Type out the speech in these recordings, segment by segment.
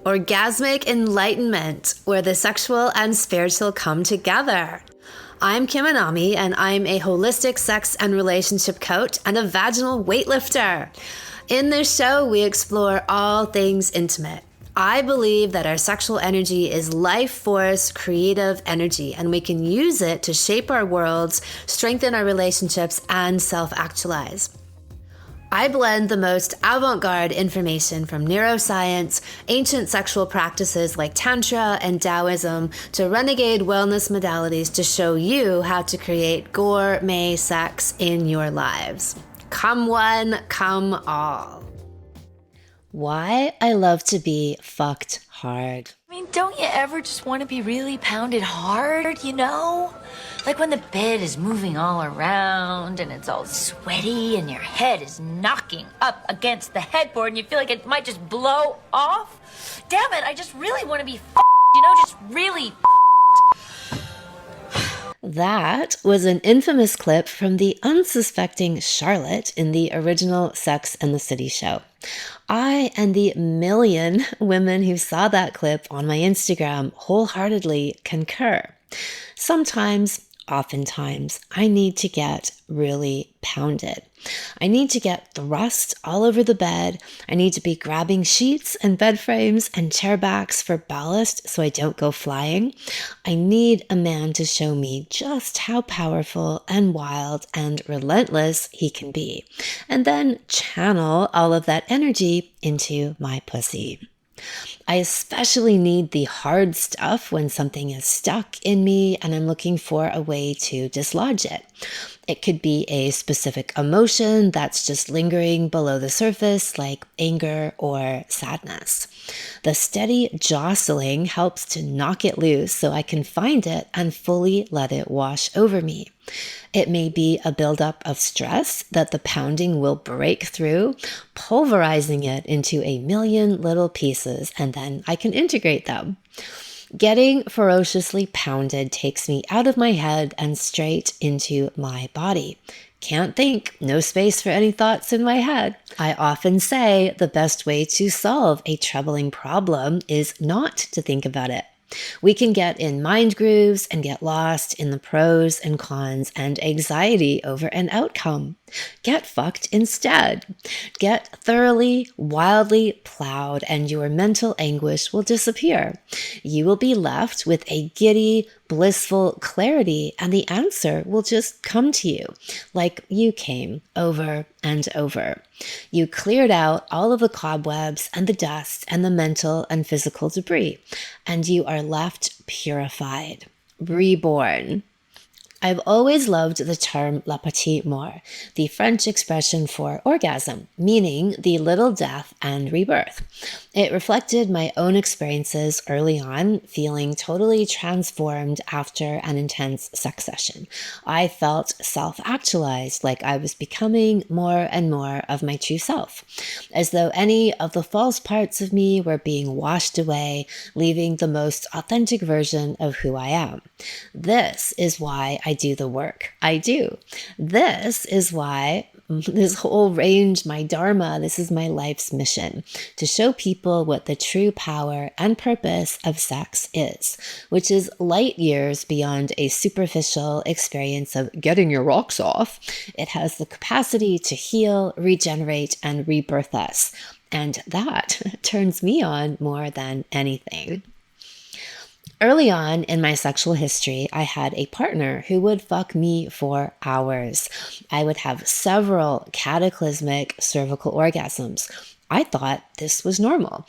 orgasmic enlightenment, where the sexual and spiritual come together. I'm Kim Anami, and I'm a holistic sex and relationship coach and a vaginal weightlifter. In this show, we explore all things intimate. I believe that our sexual energy is life force, creative energy, and we can use it to shape our worlds, strengthen our relationships, and self-actualize. I blend the most avant-garde information from neuroscience, ancient sexual practices like Tantra and Taoism, to renegade wellness modalities to show you how to create gourmet sex in your lives. Come one, come all. Why I love to be fucked hard. I mean, don't you ever just want to be really pounded hard, you know? Like when the bed is moving all around and it's all sweaty and your head is knocking up against the headboard and you feel like it might just blow off. Damn it, I just really want to be you know, just really That was an infamous clip from the unsuspecting Charlotte in the original Sex and the City show. I and the million women who saw that clip on my Instagram wholeheartedly concur. Sometimes, oftentimes, I need to get really pounded. I need to get thrust all over the bed. I need to be grabbing sheets and bed frames and chair backs for ballast so I don't go flying. I need a man to show me just how powerful and wild and relentless he can be, and then channel all of that energy into my pussy. I especially need the hard stuff when something is stuck in me and I'm looking for a way to dislodge it. It could be a specific emotion that's just lingering below the surface, like anger or sadness. The steady jostling helps to knock it loose so I can find it and fully let it wash over me. It may be a buildup of stress that the pounding will break through, pulverizing it into a million little pieces, and then I can integrate them. Getting ferociously pounded takes me out of my head and straight into my body. Can't think, no space for any thoughts in my head. I often say the best way to solve a troubling problem is not to think about it. We can get in mind grooves and get lost in the pros and cons and anxiety over an outcome. Get fucked instead. Get thoroughly, wildly plowed and your mental anguish will disappear. You will be left with a giddy, blissful clarity and the answer will just come to you like you came over and over. You cleared out all of the cobwebs and the dust and the mental and physical debris, and you are left purified, reborn. I've always loved the term la petite mort, the French expression for orgasm, meaning the little death and rebirth. It reflected my own experiences early on, feeling totally transformed after an intense sex session. I felt self-actualized, like I was becoming more and more of my true self, as though any of the false parts of me were being washed away, leaving the most authentic version of who I am. This is why I do the work I do. This is why this whole range, my dharma, this is my life's mission, to show people what the true power and purpose of sex is, which is light years beyond a superficial experience of getting your rocks off. It has the capacity to heal, regenerate, and rebirth us. And that turns me on more than anything. Early on in my sexual history, I had a partner who would fuck me for hours. I would have several cataclysmic cervical orgasms. I thought this was normal.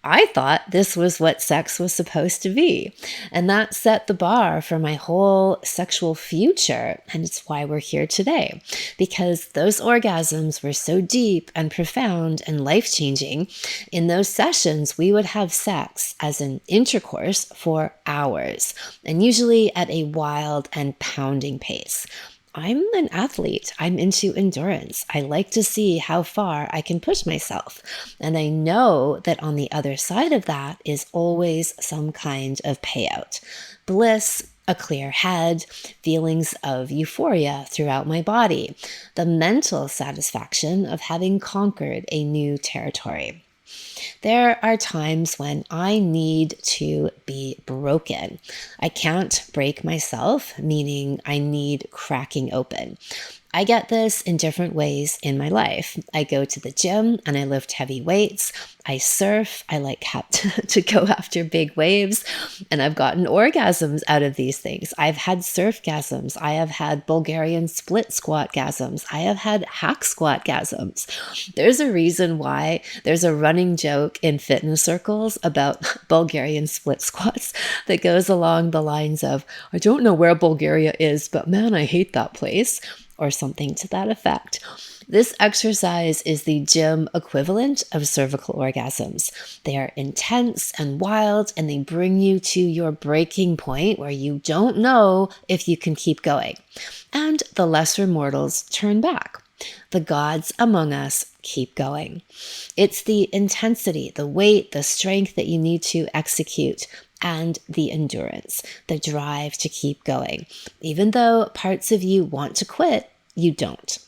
I thought this was what sex was supposed to be. And that set the bar for my whole sexual future. And it's why we're here today. Because those orgasms were so deep and profound and life-changing. In those sessions, we would have sex as an intercourse for hours. And usually at a wild and pounding pace. I'm an athlete. I'm into endurance. I like to see how far I can push myself. And I know that on the other side of that is always some kind of payout. Bliss, a clear head, feelings of euphoria throughout my body, the mental satisfaction of having conquered a new territory. There are times when I need to be broken. I can't break myself, meaning I need cracking open. I get this in different ways in my life. I go to the gym and I lift heavy weights. I surf. I like to go after big waves. And I've gotten orgasms out of these things. I've had surfgasms. I have had Bulgarian split squat gasms. I have had hack squat gasms. There's a reason why there's a running joke in fitness circles about Bulgarian split squats that goes along the lines of, I don't know where Bulgaria is, but man, I hate that place, or something to that effect. This exercise is the gym equivalent of cervical orgasms. They are intense and wild, and they bring you to your breaking point where you don't know if you can keep going. And the lesser mortals turn back. The gods among us keep going. It's the intensity, the weight, the strength that you need to execute, and the endurance, the drive to keep going. Even though parts of you want to quit, you don't.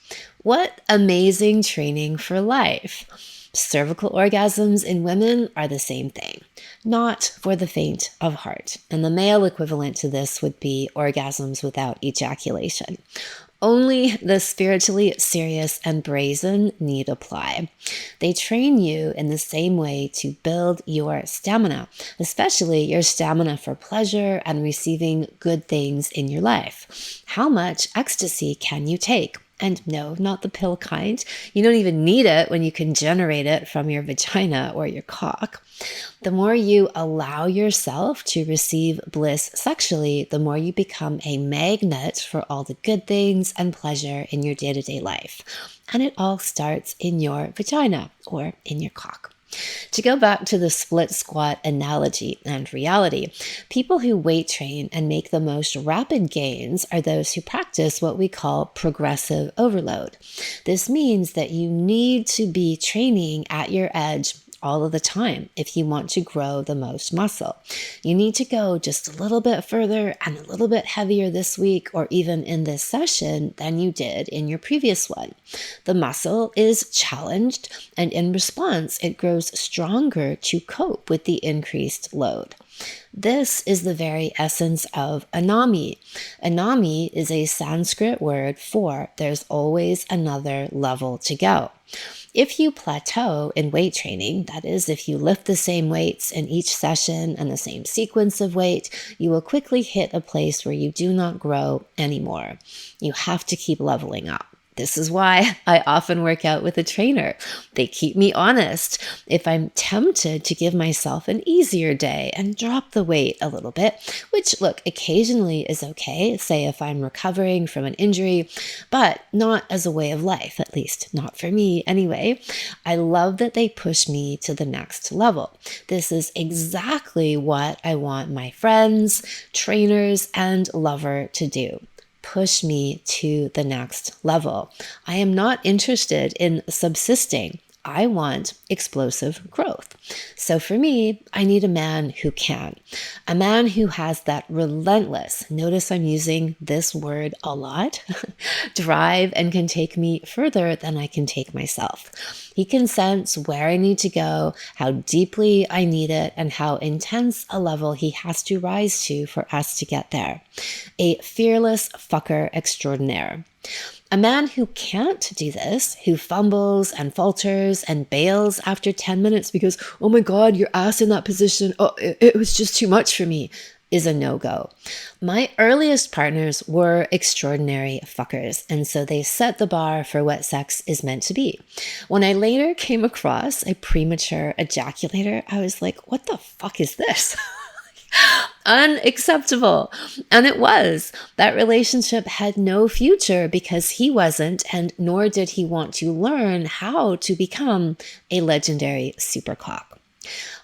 What amazing training for life. Cervical orgasms in women are the same thing, not for the faint of heart. And the male equivalent to this would be orgasms without ejaculation. Only the spiritually serious and brazen need apply. They train you in the same way to build your stamina, especially your stamina for pleasure and receiving good things in your life. How much ecstasy can you take? And no, not the pill kind. You don't even need it when you can generate it from your vagina or your cock. The more you allow yourself to receive bliss sexually, the more you become a magnet for all the good things and pleasure in your day-to-day life. And it all starts in your vagina or in your cock. To go back to the split squat analogy and reality, people who weight train and make the most rapid gains are those who practice what we call progressive overload. This means that you need to be training at your edge all of the time if you want to grow the most muscle. You need to go just a little bit further and a little bit heavier this week or even in this session than you did in your previous one. The muscle is challenged, and in response, it grows stronger to cope with the increased load. This is the very essence of anami. Anami is a Sanskrit word for there's always another level to go. If you plateau in weight training, that is, if you lift the same weights in each session and the same sequence of weight, you will quickly hit a place where you do not grow anymore. You have to keep leveling up. This is why I often work out with a trainer. They keep me honest. If I'm tempted to give myself an easier day and drop the weight a little bit, which, look, occasionally is okay, say if I'm recovering from an injury, but not as a way of life, at least not for me anyway. I love that they push me to the next level. This is exactly what I want my friends, trainers, and lover to do. Push me to the next level. I am not interested in subsisting. I want explosive growth. So for me, I need a man who can. A man who has that relentless, notice I'm using this word a lot, drive, and can take me further than I can take myself. He can sense where I need to go, how deeply I need it, and how intense a level he has to rise to for us to get there. A fearless fucker extraordinaire. A man who can't do this, who fumbles and falters and bails after 10 minutes because, oh my God, your ass in that position, oh, it was just too much for me, is a no-go. My earliest partners were extraordinary fuckers, and so they set the bar for what sex is meant to be. When I later came across a premature ejaculator, I was like, what the fuck is this? Unacceptable. And it was. That relationship had no future because he wasn't, and nor did he want to learn how to become a legendary supercock.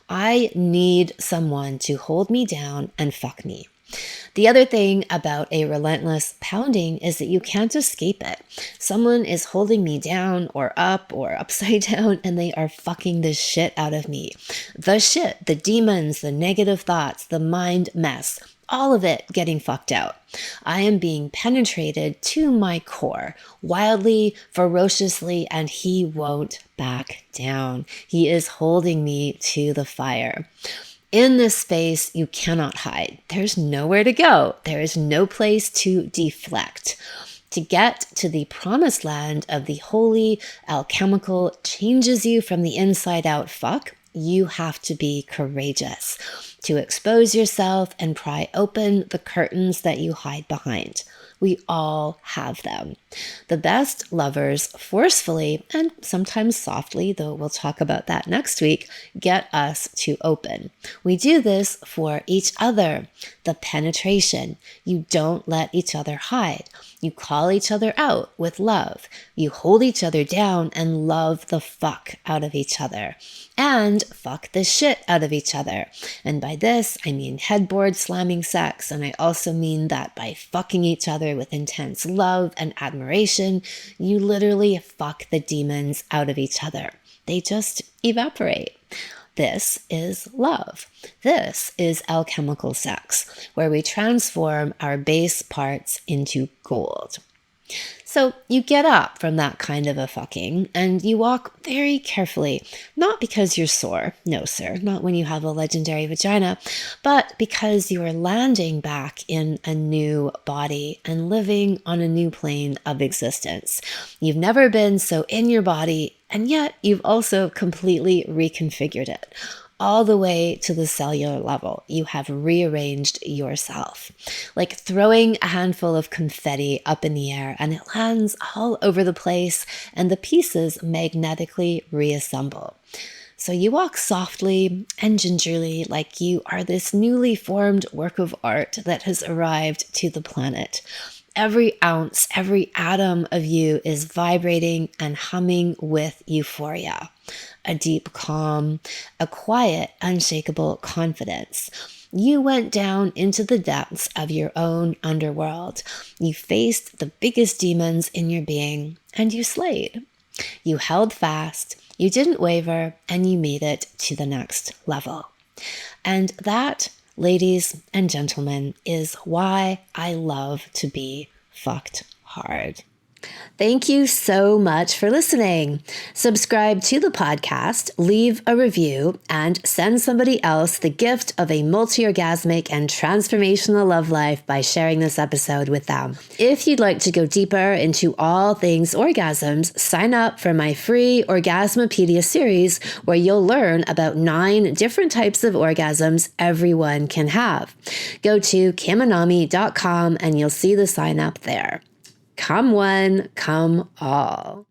I need someone to hold me down and fuck me. The other thing about a relentless pounding is that you can't escape it. Someone is holding me down or up or upside down, and they are fucking the shit out of me. The shit, the demons, the negative thoughts, the mind mess, all of it getting fucked out. I am being penetrated to my core, wildly, ferociously, and he won't back down. He is holding me to the fire. In this space, you cannot hide. There's nowhere to go. There is no place to deflect. To get to the promised land of the holy, alchemical, changes you from the inside out fuck, you have to be courageous, to expose yourself and pry open the curtains that you hide behind. We all have them. The best lovers forcefully, and sometimes softly, though we'll talk about that next week, get us to open. We do this for each other. The penetration. You don't let each other hide. You call each other out with love. You hold each other down and love the fuck out of each other. And fuck the shit out of each other. And by this, I mean headboard-slamming sex. And I also mean that by fucking each other with intense love and admiration, you literally fuck the demons out of each other. They just evaporate. This is love. This is alchemical sex, where we transform our base parts into gold. So you get up from that kind of a fucking and you walk very carefully, not because you're sore, no sir, not when you have a legendary vagina, but because you are landing back in a new body and living on a new plane of existence. You've never been so in your body, and yet you've also completely reconfigured it. All the way to the cellular level, you have rearranged yourself. Like throwing a handful of confetti up in the air and it lands all over the place and the pieces magnetically reassemble. So you walk softly and gingerly like you are this newly formed work of art that has arrived to the planet. Every ounce, every atom of you is vibrating and humming with euphoria. A deep calm, a quiet, unshakable confidence. You went down into the depths of your own underworld. You faced the biggest demons in your being, and you slayed. You held fast, you didn't waver, and you made it to the next level. And that, ladies and gentlemen, is why I love to be fucked hard. Thank you so much for listening. Subscribe to the podcast, leave a review, and send somebody else the gift of a multi-orgasmic and transformational love life by sharing this episode with them. If you'd like to go deeper into all things orgasms, sign up for my free Orgasmopedia series where you'll learn about 9 different types of orgasms everyone can have. Go to kimanami.com and you'll see the sign up there. Come one, come all.